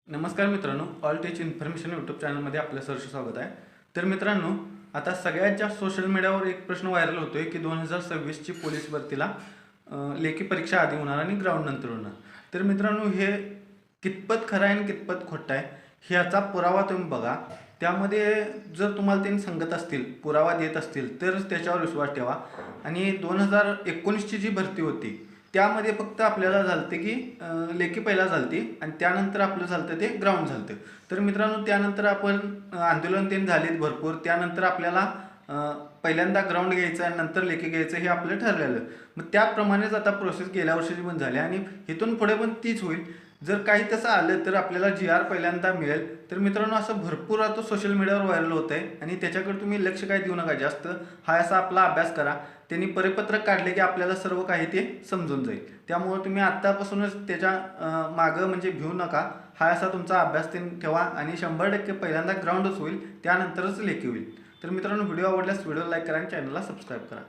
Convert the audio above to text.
नमस्कार मित्रांनो, all टेच information YouTube चॅनलमध्ये आपलं सहर्ष स्वागत आहे. तर मित्रांनो, आता सगळ्यात जास्त सोशल मीडियावर एक प्रश्न व्हायरल होतोय की 2026ची पोलीस भरतीला लेखी परीक्षा आधी होणार आणि ग्राउंड नंतर होणार. तर मित्रांनो, हे कितपत खरं आहे आणि कितपत खोटं आहे ह्याचा पुरावा तुम्ही बघा. त्यामध्ये जर तुम्हाला त्यांनी सांगत असतील, पुरावा देत असतील तरच त्याच्यावर विश्वास ठेवा. आणि 2019ची जी भरती होती त्यामध्ये फक्त आपल्याला झालं की लेखी पहिला झालती आणि त्यानंतर आपलं झालं ते ग्राउंड झालं. तर मित्रांनो, त्यानंतर आपण आंदोलन ते झालेत भरपूर. त्यानंतर आपल्याला पहिल्यांदा ग्राउंड घ्यायचं आणि नंतर लेखी घ्यायचं हे आपलं ठरलेलं. मग त्याप्रमाणेच आता प्रोसेस गेल्या वर्षीची पण झाली आणि इथून पुढे पण तीच होईल. जर काही तसं आलं तर आपल्याला GR पहिल्यांदा मिळेल. तर मित्रांनो, असं भरपूर आता सोशल मीडियावर व्हायरल होत आहे आणि त्याच्याकडे तुम्ही लक्ष काय देऊ नका जास्त. हा असा आपला अभ्यास करा. त्यांनी परिपत्रक काढले की आपल्याला सर्व काही ते समजून जाईल. त्यामुळे तुम्ही आत्तापासूनच त्याच्या मागं म्हणजे भिऊ नका. हा असा तुमचा अभ्यास ठेवा आणि 100% पहिल्यांदा ग्राउंडच होईल, त्यानंतरच लेखी होईल. तर मित्रांनो, व्हिडिओ आवडल्यास व्हिडिओ लाईक करा आणि चॅनलला सबस्क्राईब करा.